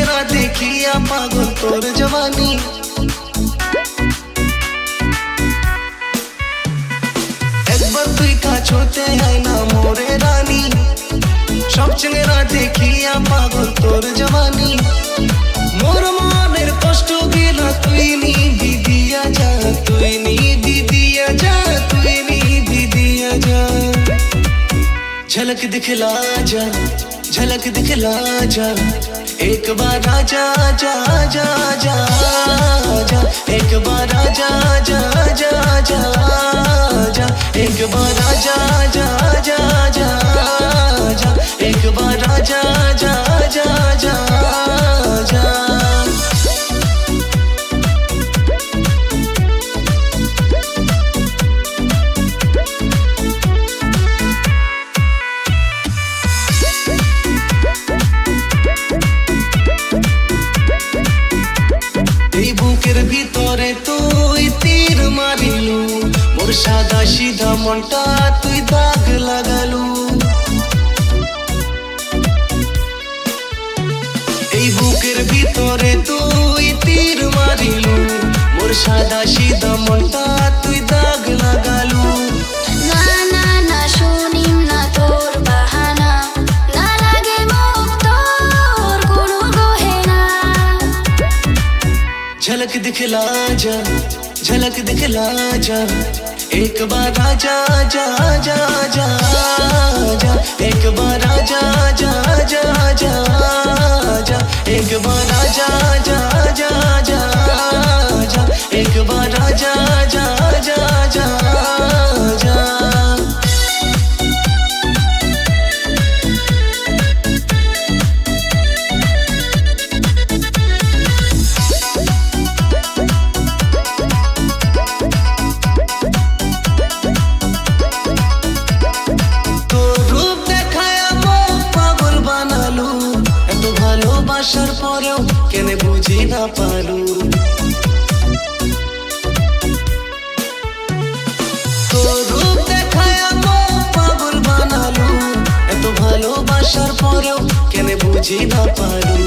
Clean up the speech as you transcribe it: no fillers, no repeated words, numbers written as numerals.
চেহারা দেখিয়া পাগল তোর জওয়ানি। একবার তুই কাছ হতে আয় না মোরে রানী, সব চেহারা দেখিয়া পাগল তোর জওয়ানি। মোর মনের কষ্ট গিলা তুই নিবি দিয়া যা, তুই নিবি দিয়া যা, তুই নিবি দিয়া যা। झलक दिखला जा, झलक दिखला जा, एक बार आजा जा जा जा जा, एक बार आजा जा जा जा जा, एक बार आजा जा जा जा जा, एक बार आजा जा जा जा जा। বুকের ভিতরে তুই তীর মারিলু, মোর সাদা সিধা মনটা তুই দাগ লাগালু। এই বুকের ভিতরে তুই তীর মারিলু, মোর সাদা সিধা মনটা তুই দাগ লাগালু। না না না শুনিম না তোর বাহানা, না লাগে মুখ তোর কোনো গহেনা। झलक दिखला जा, झलक दिखला जा, एक बार आजा जा जा जा जा, एक बार आजा जा जा जा जा, एक बार आजा जा जा जा जा, एक बार आजा जा जा जा जा। ভালোবাসার পরেও কেন বুঝি না পারু, তোর রূপ দেখায় আমায় পাগল বানালু। এত ভালোবাসার পরেও কেন বুঝি না পারু।